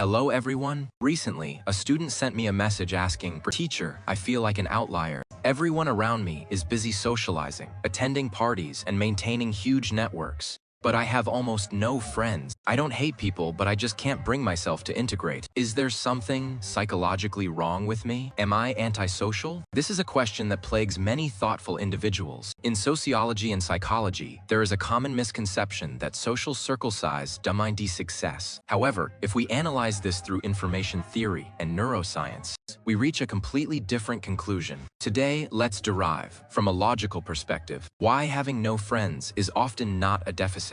Hello everyone. Recently, a student sent me a message asking, "Teacher, I feel like an outlier. Everyone around me is busy socializing, attending parties, and maintaining huge networks. But I have almost no friends. I don't hate people, but I just can't bring myself to integrate. Is there something psychologically wrong with me? Am I antisocial?" This is a question that plagues many thoughtful individuals. In sociology and psychology, there is a common misconception that social circle size determines success. However, if we analyze this through information theory and neuroscience, we reach a completely different conclusion. Today, let's derive, from a logical perspective, why having no friends is often not a deficit,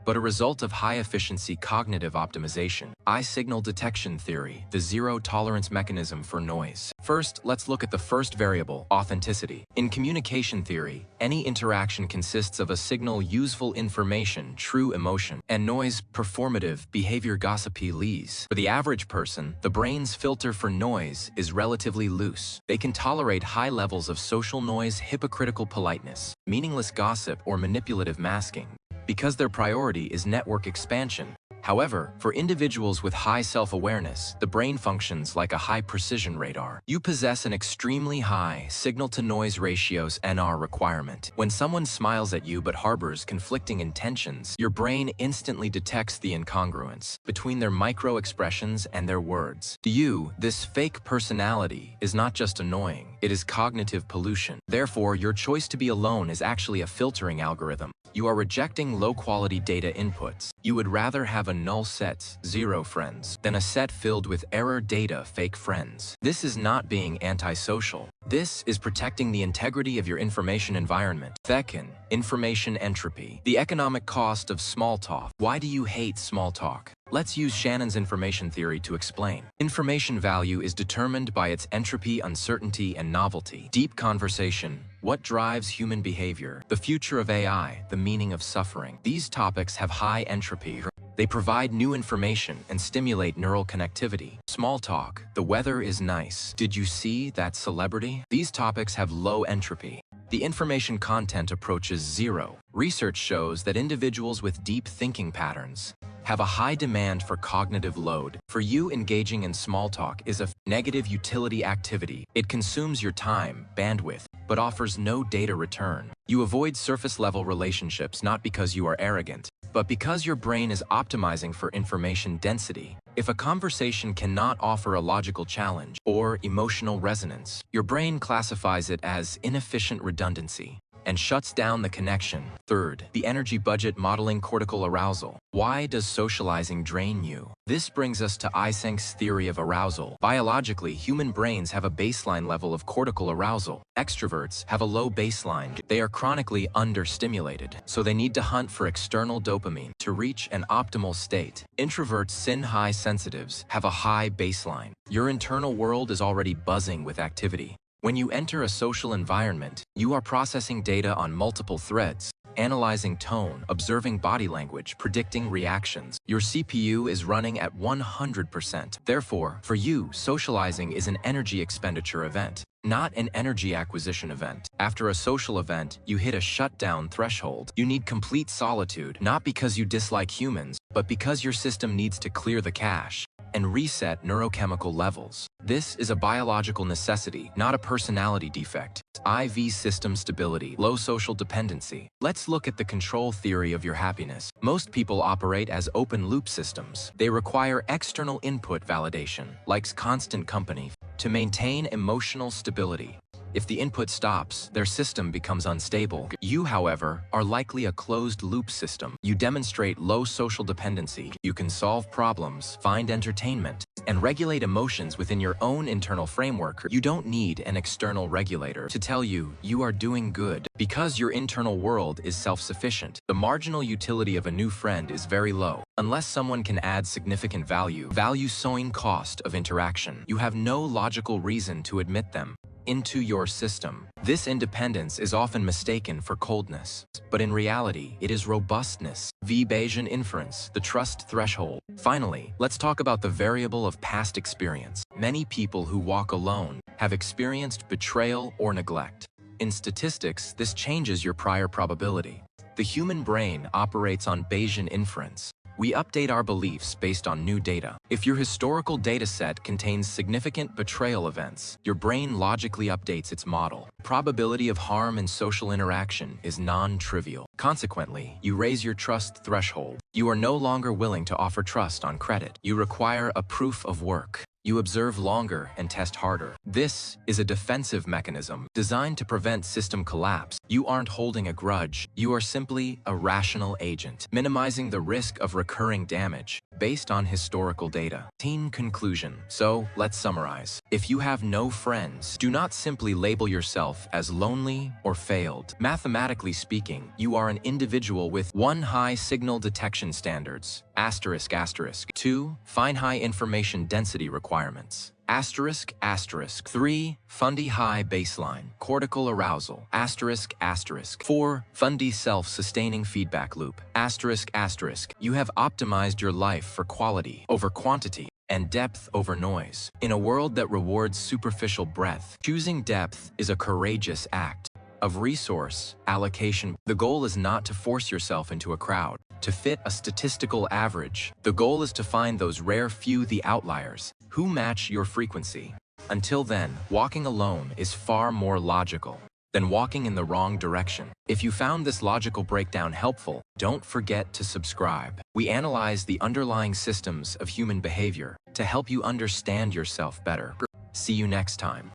but a result of high-efficiency cognitive optimization. Signal detection theory, the zero-tolerance mechanism for noise. First, let's look at the first variable, authenticity. In communication theory, any interaction consists of a signal, useful information, true emotion, and noise, performative, behavior, gossipy lies. For the average person, the brain's filter for noise is relatively loose. They can tolerate high levels of social noise, hypocritical politeness, meaningless gossip, or manipulative masking, because their priority is network expansion. However, for individuals with high self-awareness, the brain functions like a high-precision radar. You possess an extremely high signal-to-noise ratios (NR) requirement. When someone smiles at you but harbors conflicting intentions, your brain instantly detects the incongruence between their micro-expressions and their words. To you, this fake personality is not just annoying, it is cognitive pollution. Therefore, your choice to be alone is actually a filtering algorithm. You are rejecting low-quality data inputs. You would rather have a null set, 0 friends, than a set filled with error data, fake friends. This is not being antisocial. This is protecting the integrity of your information environment. Second, information entropy. The economic cost of small talk. Why do you hate small talk? Let's use Shannon's information theory to explain. Information value is determined by its entropy, uncertainty, and novelty. Deep conversation. What drives human behavior? The future of AI, the meaning of suffering. These topics have high entropy. They provide new information and stimulate neural connectivity. Small talk. The weather is nice. Did you see that celebrity? These topics have low entropy. The information content approaches 0. Research shows that individuals with deep thinking patterns have a high demand for cognitive load. For you, engaging in small talk is a negative utility activity. It consumes your time, bandwidth, but offers no data return. You avoid surface-level relationships not because you are arrogant, but because your brain is optimizing for information density. If a conversation cannot offer a logical challenge or emotional resonance, your brain classifies it as inefficient redundancy and shuts down the connection. Third, the energy budget modeling cortical arousal. Why does socializing drain you? This brings us to Eysenk's theory of arousal. Biologically, human brains have a baseline level of cortical arousal. Extroverts have a low baseline. They are chronically understimulated, so they need to hunt for external dopamine to reach an optimal state. Introverts, high sensitives, have a high baseline. Your internal world is already buzzing with activity. When you enter a social environment, you are processing data on multiple threads, analyzing tone, observing body language, predicting reactions. Your CPU is running at 100%. Therefore, for you, socializing is an energy expenditure event, not an energy acquisition event. After a social event, you hit a shutdown threshold. You need complete solitude, not because you dislike humans, but because your system needs to clear the cache and reset neurochemical levels. This is a biological necessity, not a personality defect. IV system stability, low social dependency. Let's look at the control theory of your happiness. Most people operate as open-loop systems. They require external input validation, like constant company, to maintain emotional stability. If the input stops, their system becomes unstable. You, however, are likely a closed-loop system. You demonstrate low social dependency. You can solve problems, find entertainment, and regulate emotions within your own internal framework. You don't need an external regulator to tell you you are doing good, because your internal world is self-sufficient. The marginal utility of a new friend is very low. Unless someone can add significant value, sowing cost of interaction, you have no logical reason to admit them into your system. This independence is often mistaken for coldness, but in reality, it is robustness. Bayesian inference, the trust threshold. Finally, let's talk about the variable of past experience. Many people who walk alone have experienced betrayal or neglect. In statistics, this changes your prior probability. The human brain operates on Bayesian inference, We update our beliefs based on new data. If your historical dataset contains significant betrayal events, your brain logically updates its model. Probability of harm in social interaction is non-trivial. Consequently, you raise your trust threshold. You are no longer willing to offer trust on credit. You require a proof of work. You observe longer and test harder. This is a defensive mechanism designed to prevent system collapse. You aren't holding a grudge. You are simply a rational agent, minimizing the risk of recurring damage based on historical data. Team conclusion. So, let's summarize. If you have no friends, do not simply label yourself as lonely or failed. Mathematically speaking, you are an individual with 1. High signal detection standards. Asterisk asterisk. 2. Fine high information density requirements. Asterisk asterisk. 3. Fundy high baseline. Cortical arousal. Asterisk asterisk. 4. Fundy self-sustaining feedback loop. Asterisk asterisk. You have optimized your life for quality over quantity and depth over noise. In a world that rewards superficial breadth, choosing depth is a courageous act of resource allocation. The goal is not to force yourself into a crowd, to fit a statistical average. The goal is to find those rare few, the outliers, who match your frequency. Until then, walking alone is far more logical than walking in the wrong direction. If you found this logical breakdown helpful, don't forget to subscribe. We analyze the underlying systems of human behavior to help you understand yourself better. See you next time.